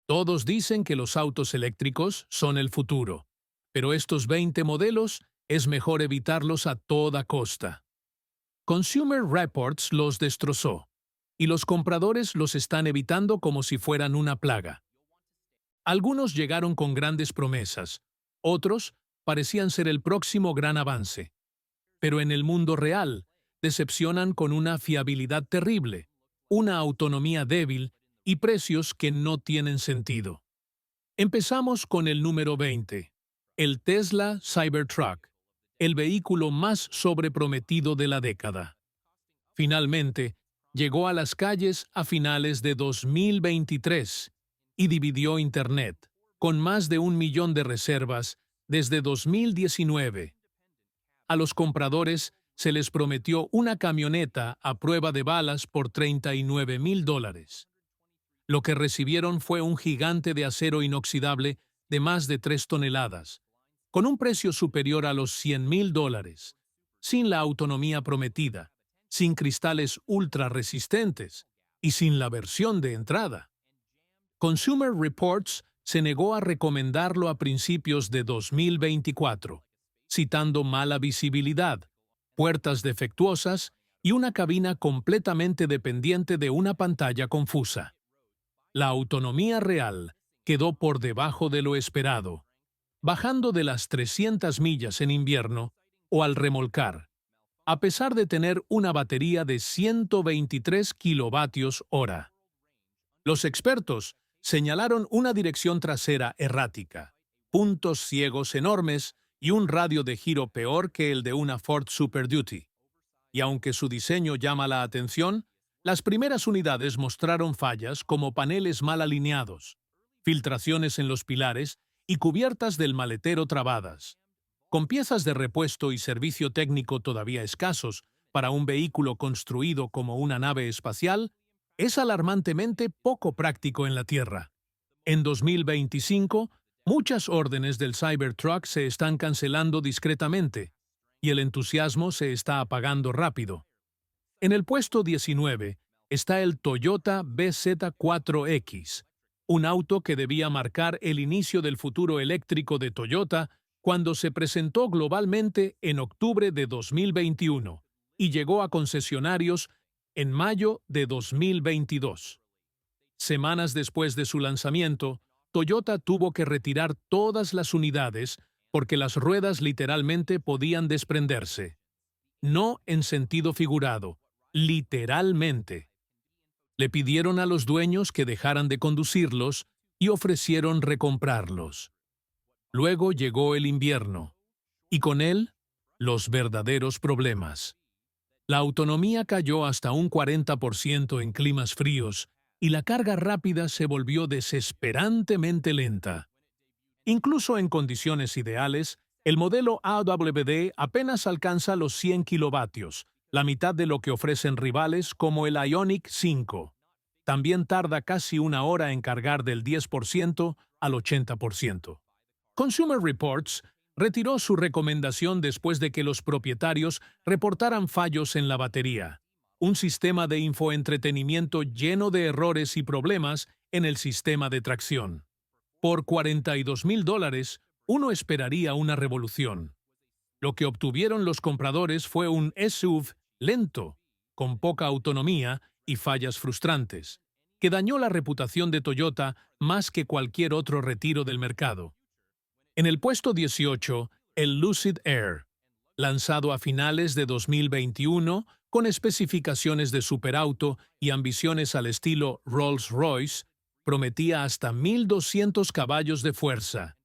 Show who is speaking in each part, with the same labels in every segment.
Speaker 1: Todos dicen que los autos eléctricos son el futuro, pero estos 20 modelos es mejor evitarlos a toda costa. Consumer Reports los destrozó, y los compradores los están evitando como si fueran una plaga. Algunos llegaron con grandes promesas, otros parecían ser el próximo gran avance. Pero en el mundo real, decepcionan con una fiabilidad terrible, una autonomía débil y precios que no tienen sentido. Empezamos con el número 20, el Tesla Cybertruck, el vehículo más sobreprometido de la década. Finalmente, llegó a las calles a finales de 2023 y dividió Internet, con más de 1 millón de reservas desde 2019. A los compradores se les prometió una camioneta a prueba de balas por $39,000. Lo que recibieron fue un gigante de acero inoxidable de más de 3 toneladas, con un precio superior a los $100,000, sin la autonomía prometida, sin cristales ultra resistentes y sin la versión de entrada. Consumer Reports se negó a recomendarlo a principios de 2024, citando mala visibilidad, puertas defectuosas y una cabina completamente dependiente de una pantalla confusa. La autonomía real quedó por debajo de lo esperado, bajando de las 300 millas en invierno o al remolcar, a pesar de tener una batería de 123 kilovatios hora. Los expertos señalaron una dirección trasera errática, puntos ciegos enormes y un radio de giro peor que el de una Ford Super Duty. Y aunque su diseño llama la atención, las primeras unidades mostraron fallas como paneles mal alineados, filtraciones en los pilares y cubiertas del maletero trabadas. Con piezas de repuesto y servicio técnico todavía escasos para un vehículo construido como una nave espacial, es alarmantemente poco práctico en la Tierra. En 2025, muchas órdenes del Cybertruck se están cancelando discretamente, y el entusiasmo se está apagando rápido. En el puesto 19 está el Toyota BZ4X, un auto que debía marcar el inicio del futuro eléctrico de Toyota cuando se presentó globalmente en octubre de 2021 y llegó a concesionarios en mayo de 2022. Semanas después de su lanzamiento, Toyota tuvo que retirar todas las unidades porque las ruedas literalmente podían desprenderse. No en sentido figurado, literalmente. Le pidieron a los dueños que dejaran de conducirlos y ofrecieron recomprarlos. Luego llegó el invierno, y con él, los verdaderos problemas. La autonomía cayó hasta un 40% en climas fríos, y la carga rápida se volvió desesperantemente lenta. Incluso en condiciones ideales, el modelo AWD apenas alcanza los 100 kilovatios, la mitad de lo que ofrecen rivales como el Ioniq 5. También tarda casi una hora en cargar del 10% al 80%. Consumer Reports retiró su recomendación después de que los propietarios reportaran fallos en la batería, un sistema de infoentretenimiento lleno de errores y problemas en el sistema de tracción. Por $42,000, uno esperaría una revolución. Lo que obtuvieron los compradores fue un SUV lento, con poca autonomía y fallas frustrantes, que dañó la reputación de Toyota más que cualquier otro retiro del mercado. En el puesto 18, el Lucid Air, lanzado a finales de 2021 con especificaciones de superauto y ambiciones al estilo Rolls-Royce, prometía hasta 1,200 caballos de fuerza,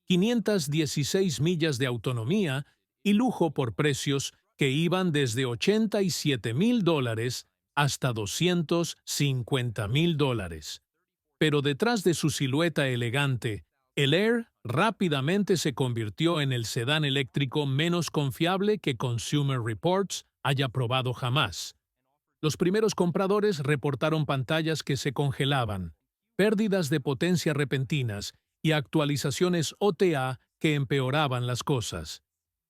Speaker 1: 516 millas de autonomía y lujo por precios que iban desde $87,000 hasta $250,000. Pero detrás de su silueta elegante, el Air rápidamente se convirtió en el sedán eléctrico menos confiable que Consumer Reports haya probado jamás. Los primeros compradores reportaron pantallas que se congelaban, pérdidas de potencia repentinas y actualizaciones OTA que empeoraban las cosas.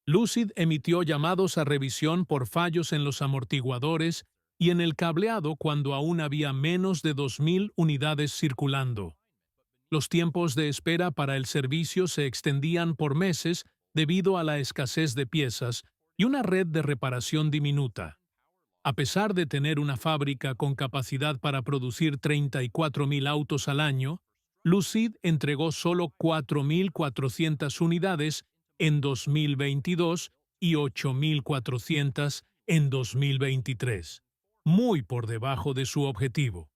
Speaker 1: Lucid emitió llamados a revisión por fallos en los amortiguadores y en el cableado cuando aún había menos de 2,000 unidades circulando. Los tiempos de espera para el servicio se extendían por meses debido a la escasez de piezas y una red de reparación diminuta. A pesar de tener una fábrica con capacidad para producir 34.000 autos al año, Lucid entregó solo 4.400 unidades en 2022 y 8.400 en 2023, muy por debajo de su objetivo.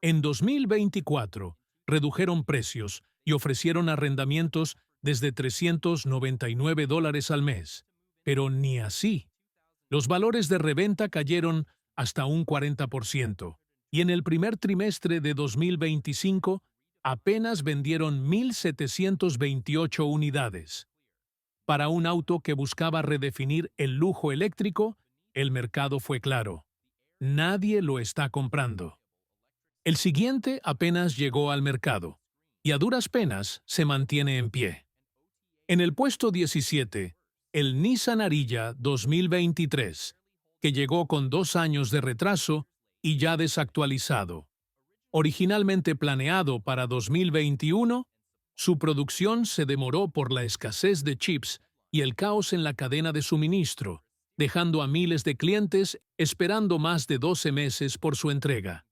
Speaker 1: En 2024, redujeron precios y ofrecieron arrendamientos desde $399 al mes, pero ni así. Los valores de reventa cayeron hasta un 40%, y en el primer trimestre de 2025 apenas vendieron 1.728 unidades. Para un auto que buscaba redefinir el lujo eléctrico, el mercado fue claro. Nadie lo está comprando. El siguiente apenas llegó al mercado, y a duras penas se mantiene en pie. En el puesto 17, el Nissan Ariya 2023, que llegó con 2 años de retraso y ya desactualizado. Originalmente planeado para 2021, su producción se demoró por la escasez de chips y el caos en la cadena de suministro, dejando a miles de clientes esperando más de 12 meses por su entrega.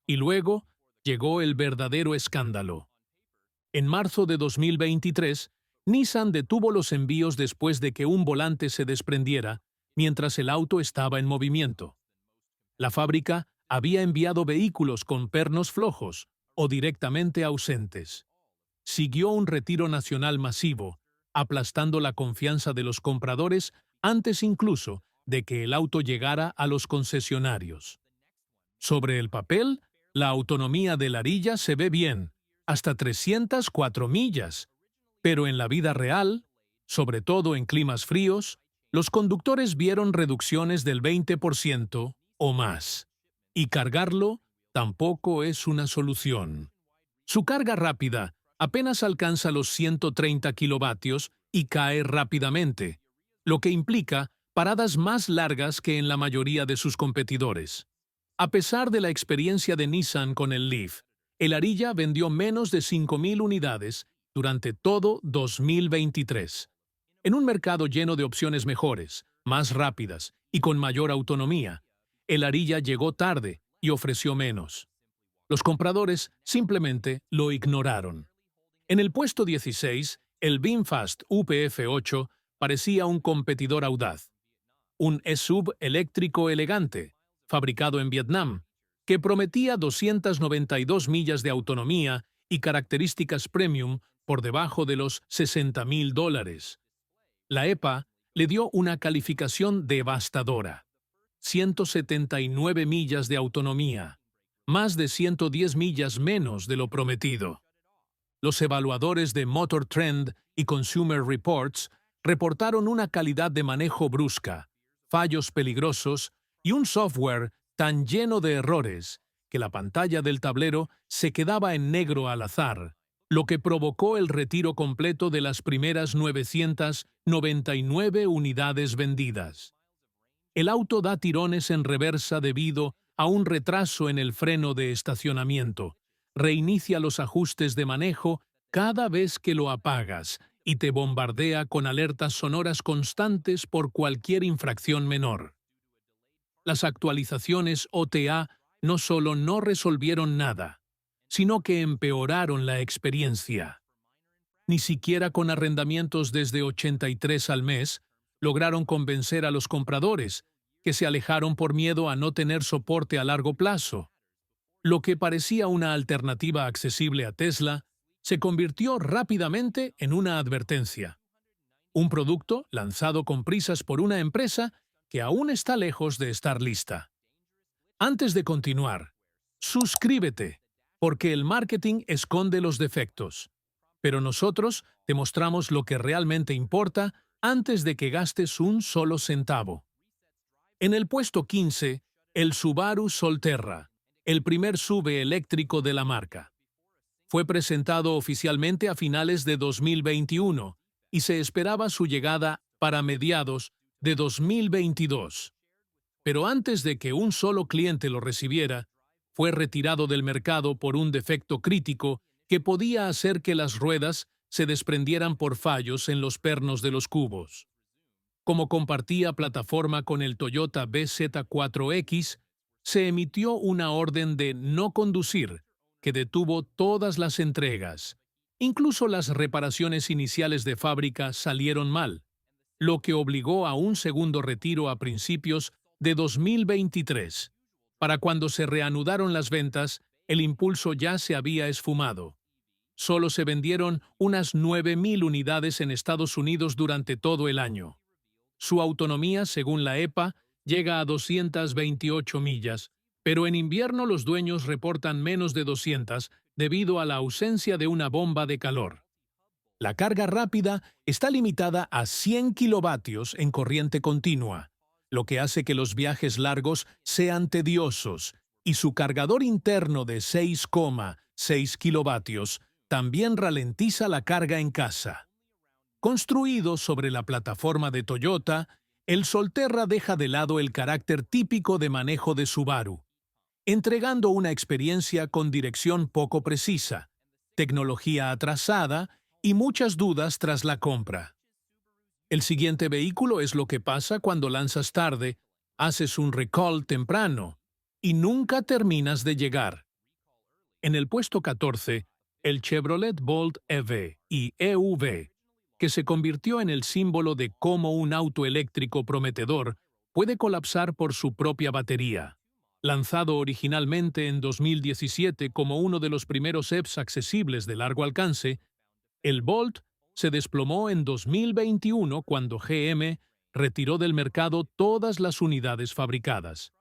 Speaker 1: Y luego llegó el verdadero escándalo. En marzo de 2023, Nissan detuvo los envíos después de que un volante se desprendiera mientras el auto estaba en movimiento. La fábrica había enviado vehículos con pernos flojos o directamente ausentes. Siguió un retiro nacional masivo, aplastando la confianza de los compradores antes incluso de que el auto llegara a los concesionarios. Sobre el papel, la autonomía del Ariya se ve bien, hasta 304 millas, pero en la vida real, sobre todo en climas fríos, los conductores vieron reducciones del 20% o más. Y cargarlo tampoco es una solución. Su carga rápida apenas alcanza los 130 kilovatios y cae rápidamente, lo que implica paradas más largas que en la mayoría de sus competidores. A pesar de la experiencia de Nissan con el Leaf, el Ariya vendió menos de 5.000 unidades durante todo 2023. En un mercado lleno de opciones mejores, más rápidas y con mayor autonomía, el Ariya llegó tarde y ofreció menos. Los compradores simplemente lo ignoraron. En el puesto 16, el VinFast UPF-8 parecía un competidor audaz. Un SUV eléctrico elegante, fabricado en Vietnam, que prometía 292 millas de autonomía y características premium por debajo de los $60.000. La EPA le dio una calificación devastadora. 179 millas de autonomía, más de 110 millas menos de lo prometido. Los evaluadores de Motor Trend y Consumer Reports reportaron una calidad de manejo brusca, fallos peligrosos y un software tan lleno de errores que la pantalla del tablero se quedaba en negro al azar, lo que provocó el retiro completo de las primeras 999 unidades vendidas. El auto da tirones en reversa debido a un retraso en el freno de estacionamiento, reinicia los ajustes de manejo cada vez que lo apagas y te bombardea con alertas sonoras constantes por cualquier infracción menor. Las actualizaciones OTA no solo no resolvieron nada, sino que empeoraron la experiencia. Ni siquiera con arrendamientos desde 83 al mes lograron convencer a los compradores, que se alejaron por miedo a no tener soporte a largo plazo. Lo que parecía una alternativa accesible a Tesla se convirtió rápidamente en una advertencia. Un producto lanzado con prisas por una empresa que aún está lejos de estar lista. Antes de continuar, suscríbete, porque el marketing esconde los defectos. Pero nosotros te mostramos lo que realmente importa antes de que gastes un solo centavo. En el puesto 15, el Subaru Solterra, el primer SUV eléctrico de la marca. Fue presentado oficialmente a finales de 2021 y se esperaba su llegada para mediados de 2022. Pero antes de que un solo cliente lo recibiera, fue retirado del mercado por un defecto crítico que podía hacer que las ruedas se desprendieran por fallos en los pernos de los cubos. Como compartía plataforma con el Toyota BZ4X, se emitió una orden de no conducir que detuvo todas las entregas. Incluso las reparaciones iniciales de fábrica salieron mal, lo que obligó a un segundo retiro a principios de 2023. Para cuando se reanudaron las ventas, el impulso ya se había esfumado. Solo se vendieron unas 9,000 unidades en Estados Unidos durante todo el año. Su autonomía, según la EPA, llega a 228 millas, pero en invierno los dueños reportan menos de 200 debido a la ausencia de una bomba de calor. La carga rápida está limitada a 100 kilovatios en corriente continua, lo que hace que los viajes largos sean tediosos, y su cargador interno de 6,6 kilovatios también ralentiza la carga en casa. Construido sobre la plataforma de Toyota, el Solterra deja de lado el carácter típico de manejo de Subaru, entregando una experiencia con dirección poco precisa, tecnología atrasada y muchas dudas tras la compra. El siguiente vehículo es lo que pasa cuando lanzas tarde, haces un recall temprano y nunca terminas de llegar. En el puesto 14, el Chevrolet Bolt EV y EV, que se convirtió en el símbolo de cómo un auto eléctrico prometedor puede colapsar por su propia batería. Lanzado originalmente en 2017 como uno de los primeros EVs accesibles de largo alcance, el Bolt se desplomó en 2021 cuando GM retiró del mercado todas las unidades fabricadas,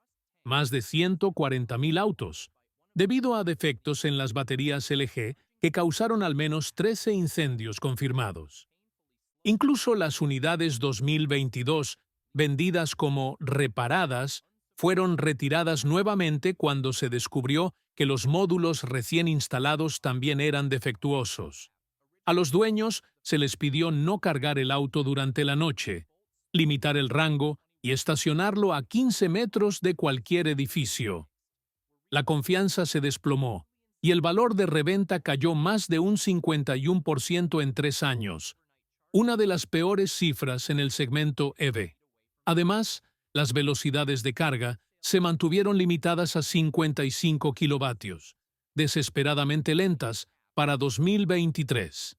Speaker 1: más de 140,000 autos, debido a defectos en las baterías LG que causaron al menos 13 incendios confirmados. Incluso las unidades 2022, vendidas como reparadas, fueron retiradas nuevamente cuando se descubrió que los módulos recién instalados también eran defectuosos. A los dueños se les pidió no cargar el auto durante la noche, limitar el rango y estacionarlo a 15 metros de cualquier edificio. La confianza se desplomó y el valor de reventa cayó más de un 51% en 3 años, una de las peores cifras en el segmento EV. Además, las velocidades de carga se mantuvieron limitadas a 55 kilovatios, desesperadamente lentas para 2023.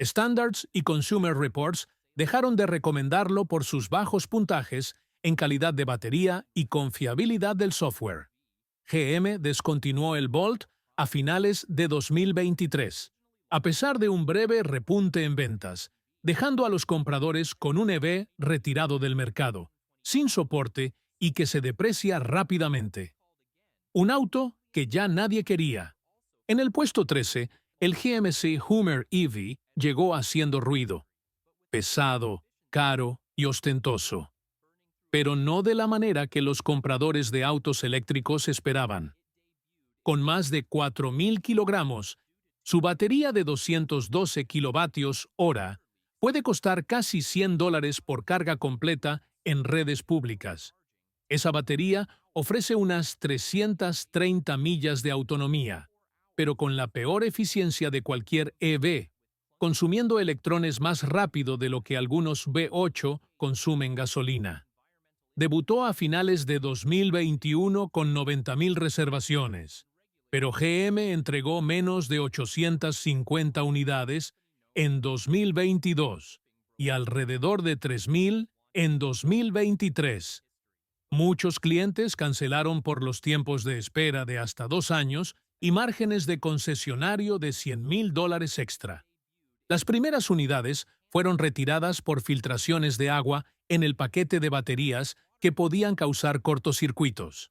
Speaker 1: Standards y Consumer Reports dejaron de recomendarlo por sus bajos puntajes en calidad de batería y confiabilidad del software. GM descontinuó el Bolt a finales de 2023, a pesar de un breve repunte en ventas, dejando a los compradores con un EV retirado del mercado, sin soporte y que se deprecia rápidamente. Un auto que ya nadie quería. En el puesto 13, el GMC Hummer EV llegó haciendo ruido. Pesado, caro y ostentoso. Pero no de la manera que los compradores de autos eléctricos esperaban. Con más de 4,000 kilogramos, su batería de 212 kilovatios hora puede costar casi $100 por carga completa en redes públicas. Esa batería ofrece unas 330 millas de autonomía, pero con la peor eficiencia de cualquier EV, consumiendo electrones más rápido de lo que algunos V8 consumen gasolina. Debutó a finales de 2021 con 90,000 reservaciones, pero GM entregó menos de 850 unidades en 2022 y alrededor de 3,000 en 2023. Muchos clientes cancelaron por los tiempos de espera de hasta 2 años y márgenes de concesionario de $100,000 extra. Las primeras unidades fueron retiradas por filtraciones de agua en el paquete de baterías que podían causar cortocircuitos.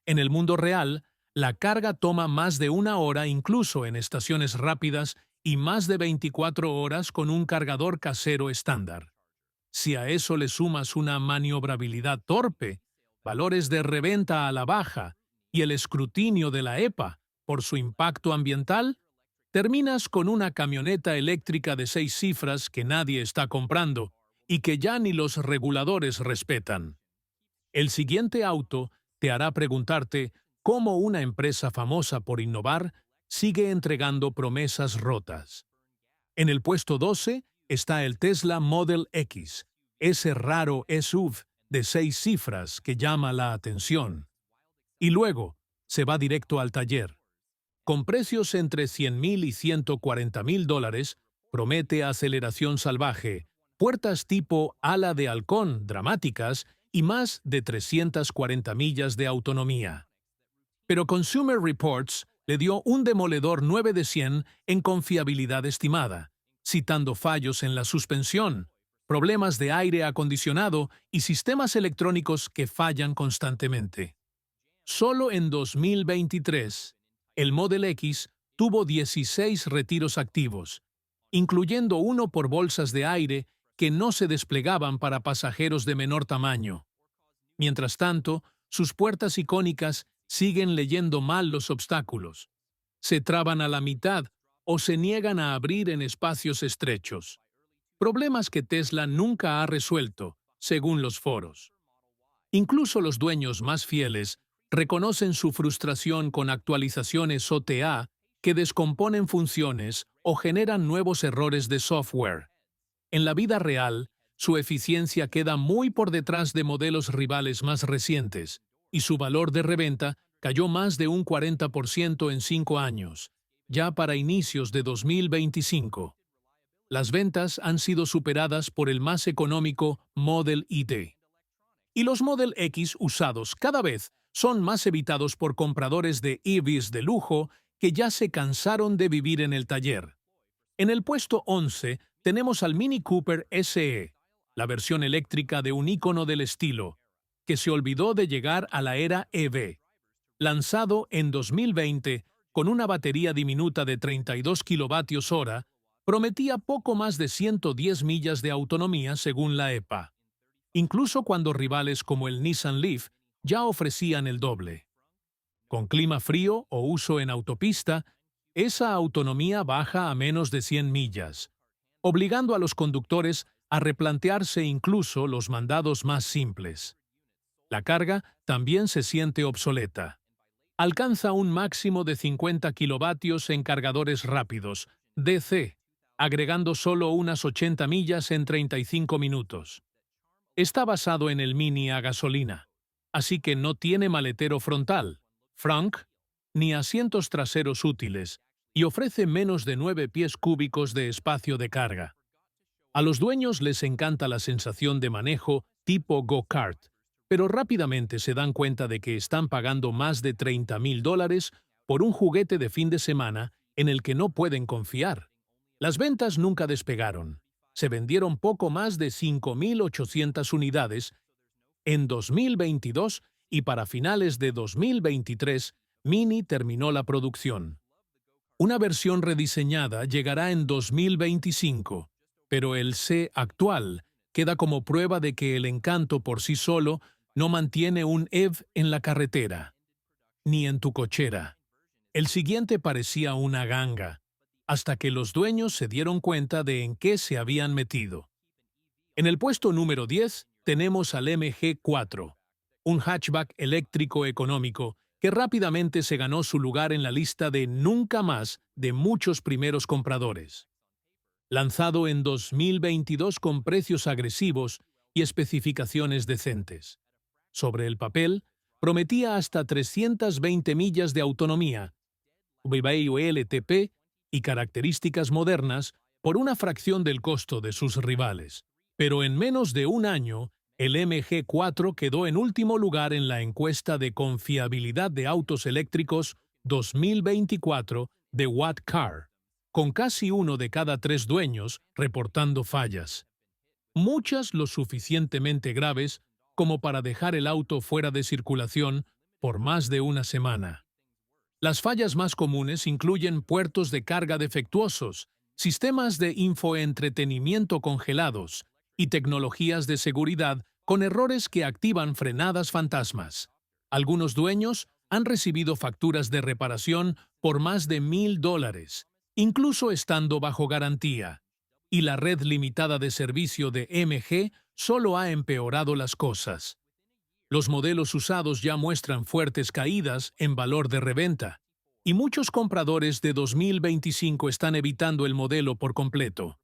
Speaker 1: En el mundo real, la carga toma más de 1 hora incluso en estaciones rápidas y más de 24 horas con un cargador casero estándar. Si a eso le sumas una maniobrabilidad torpe, valores de reventa a la baja y el escrutinio de la EPA por su impacto ambiental, terminas con una camioneta eléctrica de 6 cifras que nadie está comprando y que ya ni los reguladores respetan. El siguiente auto te hará preguntarte cómo una empresa famosa por innovar sigue entregando promesas rotas. En el puesto 12 está el Tesla Model X, ese raro SUV de 6 cifras que llama la atención. Y luego, se va directo al taller. Con precios entre $100,000 y $140,000, promete aceleración salvaje, puertas tipo ala de halcón dramáticas y más de 340 millas de autonomía. Pero Consumer Reports le dio un demoledor 9 de 100 en confiabilidad estimada, citando fallos en la suspensión, problemas de aire acondicionado y sistemas electrónicos que fallan constantemente. Solo en 2023, el Model X tuvo 16 retiros activos, incluyendo uno por bolsas de aire que no se desplegaban para pasajeros de menor tamaño. Mientras tanto, sus puertas icónicas siguen leyendo mal los obstáculos. Se traban a la mitad o se niegan a abrir en espacios estrechos. Problemas que Tesla nunca ha resuelto, según los foros. Incluso los dueños más fieles reconocen su frustración con actualizaciones OTA que descomponen funciones o generan nuevos errores de software. En la vida real, su eficiencia queda muy por detrás de modelos rivales más recientes, y su valor de reventa cayó más de un 40% en 5 años, ya para inicios de 2025. Las ventas han sido superadas por el más económico Model ID. Y los Model X usados cada vez son más evitados por compradores de EVs de lujo que ya se cansaron de vivir en el taller. En el puesto 11 tenemos al Mini Cooper SE, la versión eléctrica de un ícono del estilo, que se olvidó de llegar a la era EV. Lanzado en 2020 con una batería diminuta de 32 kWh, prometía poco más de 110 millas de autonomía según la EPA, incluso cuando rivales como el Nissan Leaf ya ofrecían el doble. Con clima frío o uso en autopista, esa autonomía baja a menos de 100 millas, obligando a los conductores a replantearse incluso los mandados más simples. La carga también se siente obsoleta. Alcanza un máximo de 50 kilovatios en cargadores rápidos, DC, agregando solo unas 80 millas en 35 minutos. Está basado en el Mini a gasolina, así que no tiene maletero frontal, frunk, ni asientos traseros útiles, y ofrece menos de 9 pies cúbicos de espacio de carga. A los dueños les encanta la sensación de manejo tipo go-kart, pero rápidamente se dan cuenta de que están pagando más de $30,000 por un juguete de fin de semana en el que no pueden confiar. Las ventas nunca despegaron. Se vendieron poco más de 5,800 unidades en 2022 y para finales de 2023, Mini terminó la producción. Una versión rediseñada llegará en 2025, pero el C actual queda como prueba de que el encanto por sí solo no mantiene un EV en la carretera, ni en tu cochera. El siguiente parecía una ganga, hasta que los dueños se dieron cuenta de en qué se habían metido. En el puesto número 10 tenemos al MG4, un hatchback eléctrico económico que rápidamente se ganó su lugar en la lista de nunca más de muchos primeros compradores. Lanzado en 2022 con precios agresivos y especificaciones decentes. Sobre el papel, prometía hasta 320 millas de autonomía, VLTP y características modernas por una fracción del costo de sus rivales. Pero en menos de un año, el MG4 quedó en último lugar en la encuesta de confiabilidad de autos eléctricos 2024 de What Car, con casi 1 de cada 3 dueños reportando fallas. Muchas lo suficientemente graves como para dejar el auto fuera de circulación por más de una semana. Las fallas más comunes incluyen puertos de carga defectuosos, sistemas de infoentretenimiento congelados y tecnologías de seguridad con errores que activan frenadas fantasmas. Algunos dueños han recibido facturas de reparación por más de $1,000, incluso estando bajo garantía. Y la red limitada de servicio de MG solo ha empeorado las cosas. Los modelos usados ya muestran fuertes caídas en valor de reventa, y muchos compradores de 2025 están evitando el modelo por completo.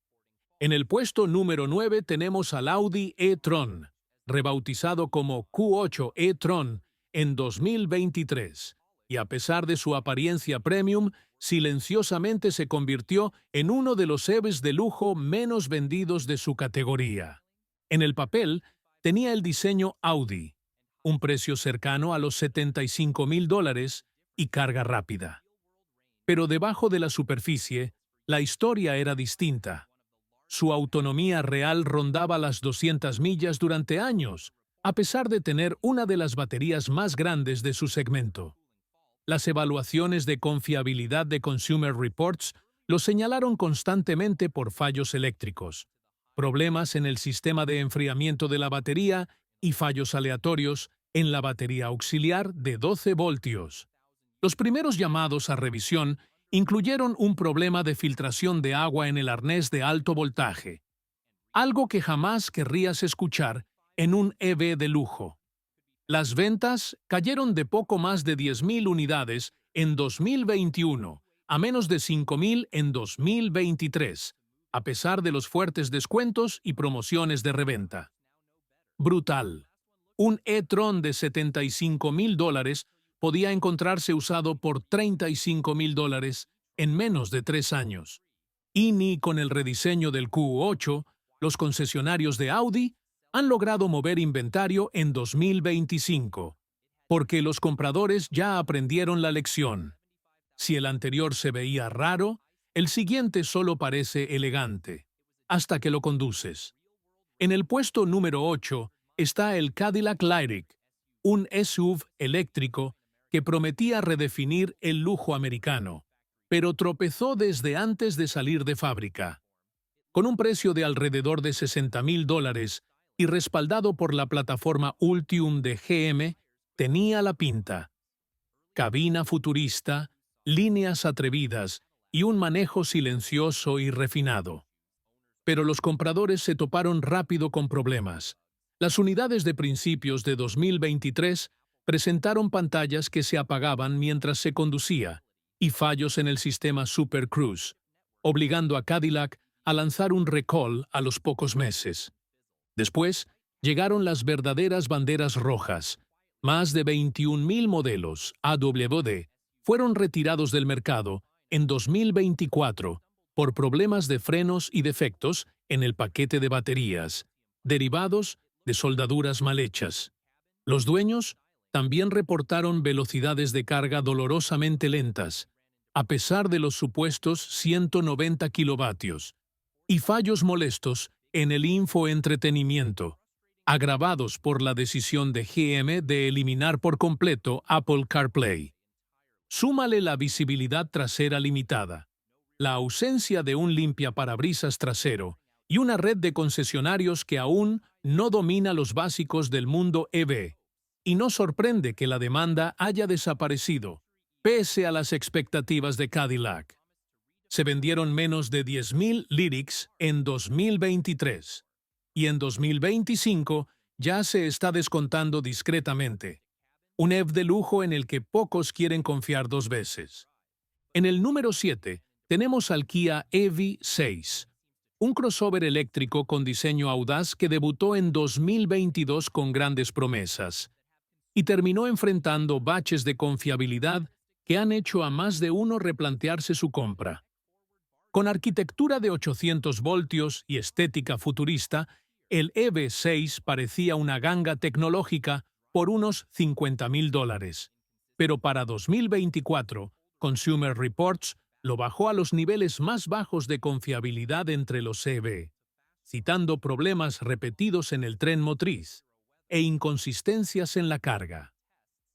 Speaker 1: En el puesto número 9 tenemos al Audi e-tron, rebautizado como Q8 e-tron en 2023, y a pesar de su apariencia premium, silenciosamente se convirtió en uno de los EVs de lujo menos vendidos de su categoría. En el papel, tenía el diseño Audi, un precio cercano a los $75,000 y carga rápida. Pero debajo de la superficie, la historia era distinta. Su autonomía real rondaba las 200 millas durante años, a pesar de tener una de las baterías más grandes de su segmento. Las evaluaciones de confiabilidad de Consumer Reports lo señalaron constantemente por fallos eléctricos, problemas en el sistema de enfriamiento de la batería y fallos aleatorios en la batería auxiliar de 12 voltios. Los primeros llamados a revisión incluyeron un problema de filtración de agua en el arnés de alto voltaje, algo que jamás querrías escuchar en un EV de lujo. Las ventas cayeron de poco más de 10,000 unidades en 2021 a menos de 5,000 en 2023, a pesar de los fuertes descuentos y promociones de reventa. Brutal. Un e-tron de $75,000 podía encontrarse usado por $35,000 en menos de 3 años. Y ni con el rediseño del Q8, los concesionarios de Audi han logrado mover inventario en 2025, porque los compradores ya aprendieron la lección. Si el anterior se veía raro, el siguiente solo parece elegante, hasta que lo conduces. En el puesto número 8 está el Cadillac Lyriq, un SUV eléctrico que prometía redefinir el lujo americano, pero tropezó desde antes de salir de fábrica. Con un precio de alrededor de $60,000 y respaldado por la plataforma Ultium de GM, tenía la pinta. Cabina futurista, líneas atrevidas y un manejo silencioso y refinado. Pero los compradores se toparon rápido con problemas. Las unidades de principios de 2023 presentaron pantallas que se apagaban mientras se conducía y fallos en el sistema Super Cruise, obligando a Cadillac a lanzar un recall a los pocos meses. Después, llegaron las verdaderas banderas rojas. Más de 21,000 modelos AWD fueron retirados del mercado en 2024 por problemas de frenos y defectos en el paquete de baterías, derivados de soldaduras mal hechas. Los dueños también reportaron velocidades de carga dolorosamente lentas, a pesar de los supuestos 190 kilovatios, y fallos molestos en el infoentretenimiento, agravados por la decisión de GM de eliminar por completo Apple CarPlay. Súmale la visibilidad trasera limitada, la ausencia de un limpiaparabrisas trasero y una red de concesionarios que aún no domina los básicos del mundo EV. Y no sorprende que la demanda haya desaparecido, pese a las expectativas de Cadillac. Se vendieron menos de 10,000 Lyriqs en 2023, y en 2025 ya se está descontando discretamente. Un EV de lujo en el que pocos quieren confiar dos veces. En el número 7 tenemos al Kia EV6, un crossover eléctrico con diseño audaz que debutó en 2022 con grandes promesas y terminó enfrentando baches de confiabilidad que han hecho a más de uno replantearse su compra. Con arquitectura de 800 voltios y estética futurista, el EV6 parecía una ganga tecnológica por unos $50,000. Pero para 2024, Consumer Reports lo bajó a los niveles más bajos de confiabilidad entre los EV, citando problemas repetidos en el tren motriz e inconsistencias en la carga.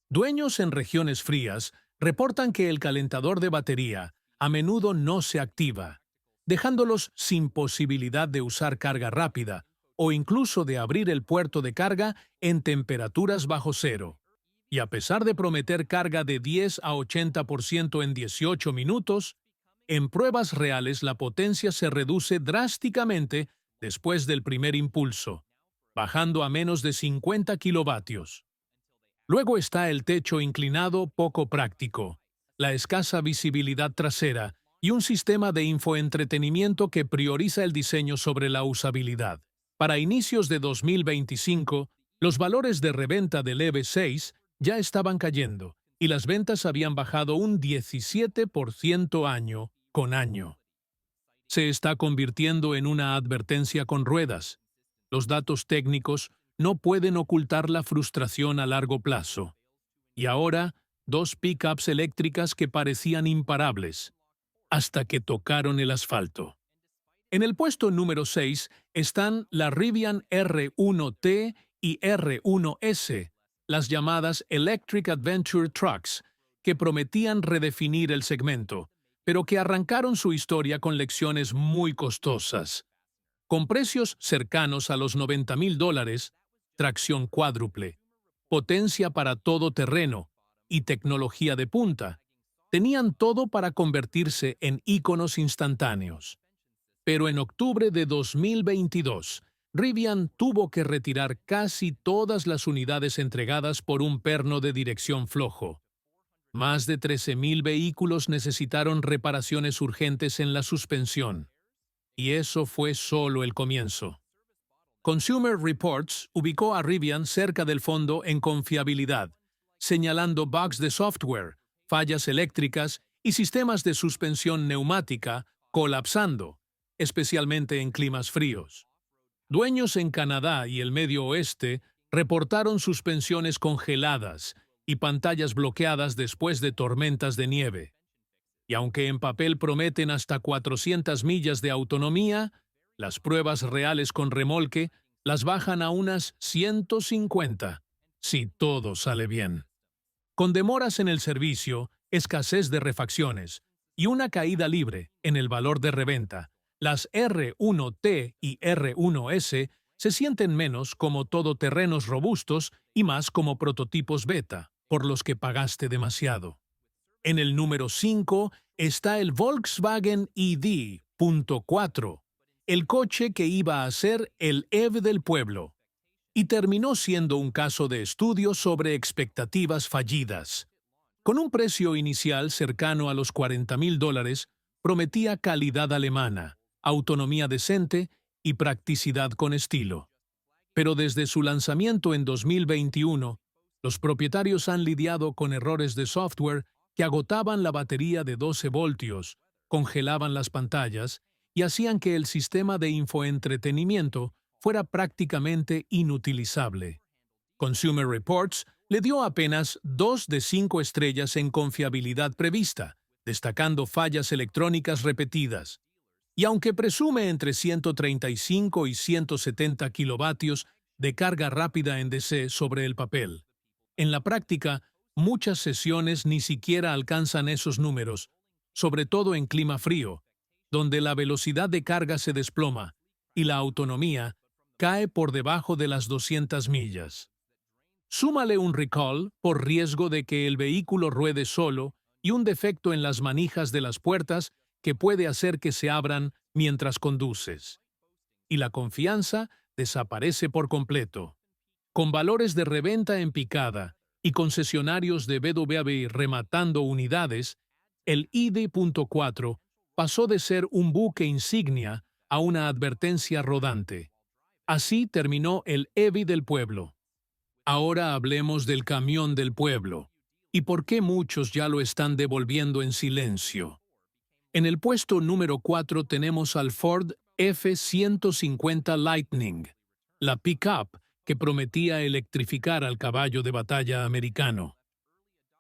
Speaker 1: Dueños en regiones frías reportan que el calentador de batería a menudo no se activa, dejándolos sin posibilidad de usar carga rápida o incluso de abrir el puerto de carga en temperaturas bajo cero. Y a pesar de prometer carga de 10 a 80% en 18 minutos, en pruebas reales la potencia se reduce drásticamente después del primer impulso, bajando a menos de 50 kilovatios. Luego está el techo inclinado poco práctico, la escasa visibilidad trasera y un sistema de infoentretenimiento que prioriza el diseño sobre la usabilidad. Para inicios de 2025, los valores de reventa del EV6 ya estaban cayendo y las ventas habían bajado un 17% año con año. Se está convirtiendo en una advertencia con ruedas. Los datos técnicos no pueden ocultar la frustración a largo plazo. Y ahora, dos pickups eléctricas que parecían imparables, hasta que tocaron el asfalto. En el puesto número 6 están la Rivian R1T y R1S, las llamadas Electric Adventure Trucks, que prometían redefinir el segmento, pero que arrancaron su historia con lecciones muy costosas. Con precios cercanos a los $90,000, tracción cuádruple, potencia para todo terreno y tecnología de punta, tenían todo para convertirse en íconos instantáneos. Pero en octubre de 2022, Rivian tuvo que retirar casi todas las unidades entregadas por un perno de dirección flojo. Más de 13,000 vehículos necesitaron reparaciones urgentes en la suspensión. Y eso fue solo el comienzo. Consumer Reports ubicó a Rivian cerca del fondo en confiabilidad, señalando bugs de software, fallas eléctricas y sistemas de suspensión neumática colapsando, especialmente en climas fríos. Dueños en Canadá y el Medio Oeste reportaron suspensiones congeladas y pantallas bloqueadas después de tormentas de nieve. Y aunque en papel prometen hasta 400 millas de autonomía, las pruebas reales con remolque las bajan a unas 150, si todo sale bien. Con demoras en el servicio, escasez de refacciones y una caída libre en el valor de reventa, las R1T y R1S se sienten menos como todoterrenos robustos y más como prototipos beta, por los que pagaste demasiado. En el número 5 está el Volkswagen ID.4, el coche que iba a ser el EV del pueblo, y terminó siendo un caso de estudio sobre expectativas fallidas. Con un precio inicial cercano a los $40,000, prometía calidad alemana, autonomía decente y practicidad con estilo. Pero desde su lanzamiento en 2021, los propietarios han lidiado con errores de software que agotaban la batería de 12 voltios, congelaban las pantallas y hacían que el sistema de infoentretenimiento fuera prácticamente inutilizable. Consumer Reports le dio apenas 2 de 5 estrellas en confiabilidad prevista, destacando fallas electrónicas repetidas. Y aunque presume entre 135 y 170 kilovatios de carga rápida en DC sobre el papel, en la práctica, muchas sesiones ni siquiera alcanzan esos números, sobre todo en clima frío, donde la velocidad de carga se desploma y la autonomía cae por debajo de las 200 millas. Súmale un recall por riesgo de que el vehículo ruede solo y un defecto en las manijas de las puertas que puede hacer que se abran mientras conduces. Y la confianza desaparece por completo. Con valores de reventa en picada y concesionarios de BWB rematando unidades, el ID.4 pasó de ser un buque insignia a una advertencia rodante. Así terminó el EV del pueblo. Ahora hablemos del camión del pueblo y por qué muchos ya lo están devolviendo en silencio. En el puesto número 4 tenemos al Ford F-150 Lightning, la pickup que prometía electrificar al caballo de batalla americano,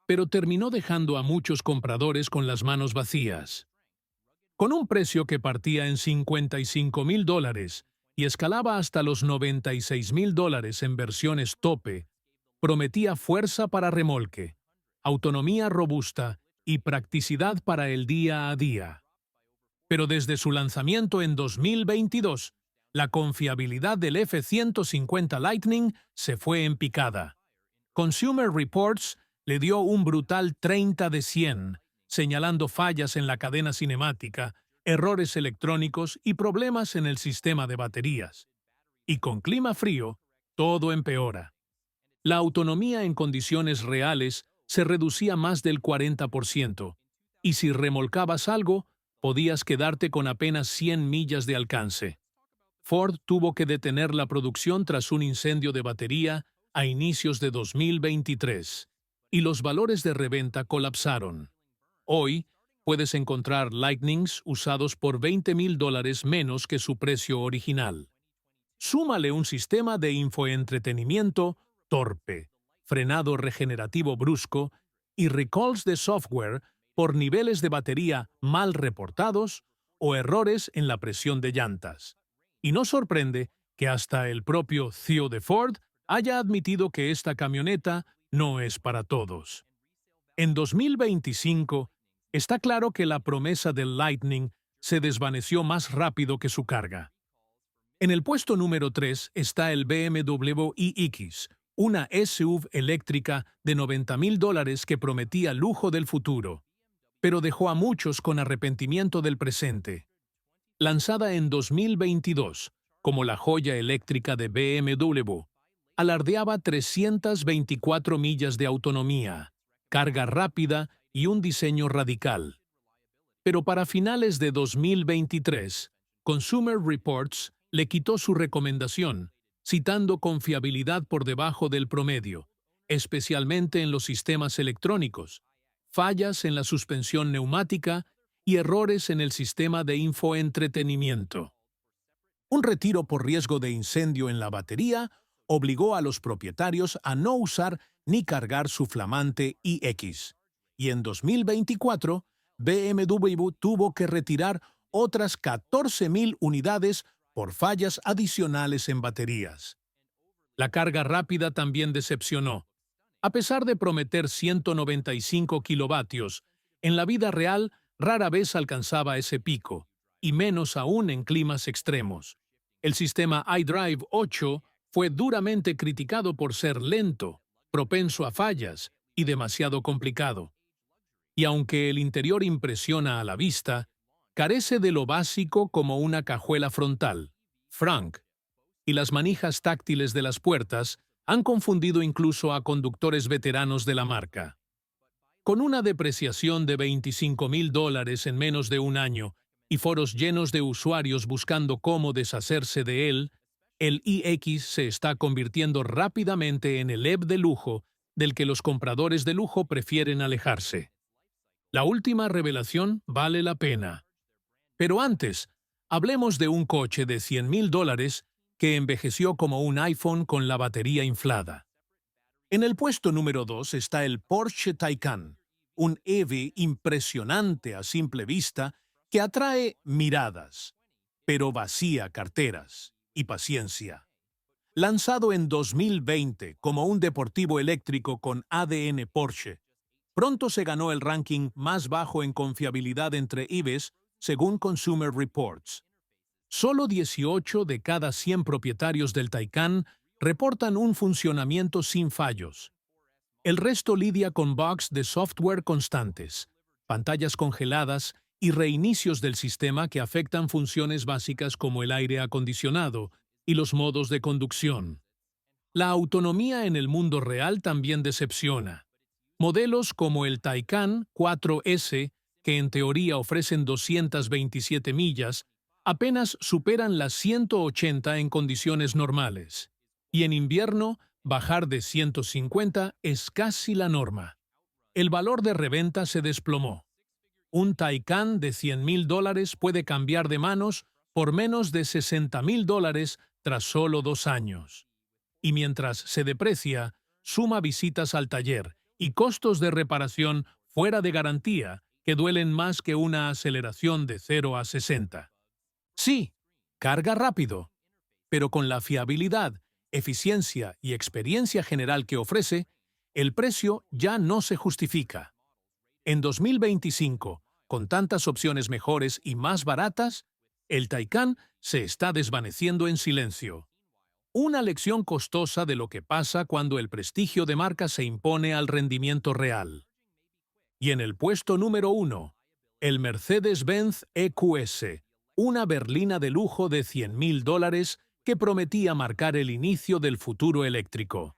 Speaker 1: pero terminó dejando a muchos compradores con las manos vacías. Con un precio que partía en $55,000 y escalaba hasta los $96,000 en versiones tope, prometía fuerza para remolque, autonomía robusta y practicidad para el día a día. Pero desde su lanzamiento en 2022, la confiabilidad del F-150 Lightning se fue en picada. Consumer Reports le dio un brutal 30 de 100, señalando fallas en la cadena cinemática, errores electrónicos y problemas en el sistema de baterías. Y con clima frío, todo empeora. La autonomía en condiciones reales se reducía más del 40%, y si remolcabas algo, podías quedarte con apenas 100 millas de alcance. Ford tuvo que detener la producción tras un incendio de batería a inicios de 2023, y los valores de reventa colapsaron. Hoy, puedes encontrar Lightnings usados por $20,000 menos que su precio original. Súmale un sistema de infoentretenimiento torpe, frenado regenerativo brusco y recalls de software por niveles de batería mal reportados o errores en la presión de llantas. Y no sorprende que hasta el propio CEO de Ford haya admitido que esta camioneta no es para todos. En 2025, está claro que la promesa del Lightning se desvaneció más rápido que su carga. En el puesto número 3 está el BMW iX, una SUV eléctrica de $90,000 que prometía lujo del futuro, pero dejó a muchos con arrepentimiento del presente. Lanzada en 2022 como la joya eléctrica de BMW, alardeaba 324 millas de autonomía, carga rápida y un diseño radical. Pero para finales de 2023, Consumer Reports le quitó su recomendación, citando confiabilidad por debajo del promedio, especialmente en los sistemas electrónicos, fallas en la suspensión neumática y errores en el sistema de infoentretenimiento. Un retiro por riesgo de incendio en la batería obligó a los propietarios a no usar ni cargar su flamante iX, y en 2024, BMW tuvo que retirar otras 14,000 unidades por fallas adicionales en baterías. La carga rápida también decepcionó. A pesar de prometer 195 kilovatios, en la vida real rara vez alcanzaba ese pico, y menos aún en climas extremos. El sistema iDrive 8 fue duramente criticado por ser lento, propenso a fallas y demasiado complicado. Y aunque el interior impresiona a la vista, carece de lo básico como una cajuela frontal, Frank, y las manijas táctiles de las puertas han confundido incluso a conductores veteranos de la marca. Con una depreciación de $25,000 en menos de un año y foros llenos de usuarios buscando cómo deshacerse de él, el iX se está convirtiendo rápidamente en el EV de lujo del que los compradores de lujo prefieren alejarse. La última revelación vale la pena. Pero antes, hablemos de un coche de $100,000 que envejeció como un iPhone con la batería inflada. En el puesto número 2 está el Porsche Taycan, un EV impresionante a simple vista que atrae miradas, pero vacía carteras y paciencia. Lanzado en 2020 como un deportivo eléctrico con ADN Porsche, pronto se ganó el ranking más bajo en confiabilidad entre EVs, según Consumer Reports. Solo 18 de cada 100 propietarios del Taycan reportan un funcionamiento sin fallos. El resto lidia con bugs de software constantes, pantallas congeladas y reinicios del sistema que afectan funciones básicas como el aire acondicionado y los modos de conducción. La autonomía en el mundo real también decepciona. Modelos como el Taycan 4S, que en teoría ofrecen 227 millas, apenas superan las 180 en condiciones normales. Y en invierno, bajar de 150 es casi la norma. El valor de reventa se desplomó. Un Taycan de $100,000 puede cambiar de manos por menos de $60,000 tras solo 2 años. Y mientras se deprecia, suma visitas al taller y costos de reparación fuera de garantía que duelen más que una aceleración de 0 a 60. Sí, carga rápido, pero con la fiabilidad, eficiencia y experiencia general que ofrece, el precio ya no se justifica. En 2025, con tantas opciones mejores y más baratas, el Taycan se está desvaneciendo en silencio. Una lección costosa de lo que pasa cuando el prestigio de marca se impone al rendimiento real. Y en el puesto número 1, el Mercedes-Benz EQS, una berlina de lujo de $100,000 que prometía marcar el inicio del futuro eléctrico.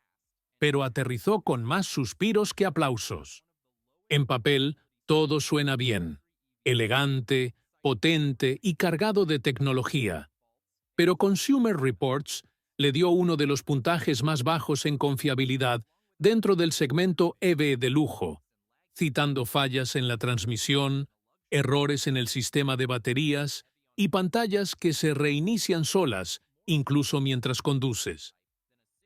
Speaker 1: pero aterrizó con más suspiros que aplausos. En papel, todo suena bien, elegante, potente y cargado de tecnología. Pero Consumer Reports le dio uno de los puntajes más bajos en confiabilidad dentro del segmento EV de lujo, citando fallas en la transmisión, errores en el sistema de baterías y pantallas que se reinician solas, incluso mientras conduces.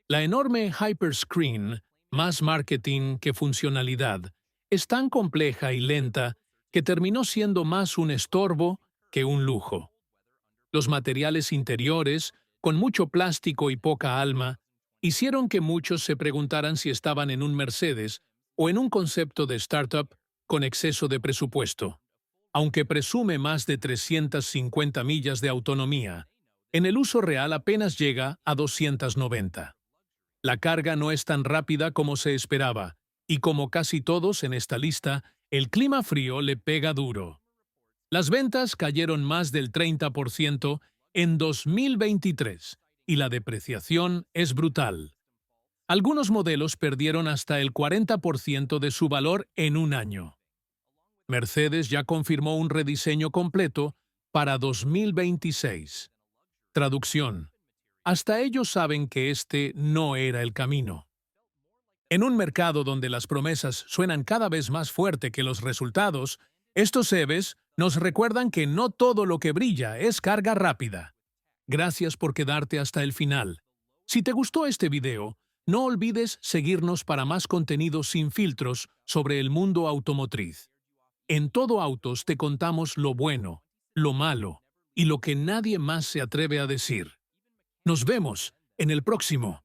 Speaker 1: La enorme Hyperscreen, más marketing que funcionalidad, es tan compleja y lenta que terminó siendo más un estorbo que un lujo. Los materiales interiores, con mucho plástico y poca alma, hicieron que muchos se preguntaran si estaban en un Mercedes o en un concepto de startup con exceso de presupuesto. Aunque presume más de 350 millas de autonomía, en el uso real apenas llega a 290. La carga no es tan rápida como se esperaba, y como casi todos en esta lista, el clima frío le pega duro. Las ventas cayeron más del 30% en 2023 y la depreciación es brutal. Algunos modelos perdieron hasta el 40% de su valor en un año. Mercedes ya confirmó un rediseño completo para 2026. Traducción: hasta ellos saben que este no era el camino. En un mercado donde las promesas suenan cada vez más fuerte que los resultados, estos EVs nos recuerdan que no todo lo que brilla es carga rápida. Gracias por quedarte hasta el final. Si te gustó este video, no olvides seguirnos para más contenido sin filtros sobre el mundo automotriz. En Todo Autos te contamos lo bueno, lo malo y lo que nadie más se atreve a decir. Nos vemos en el próximo.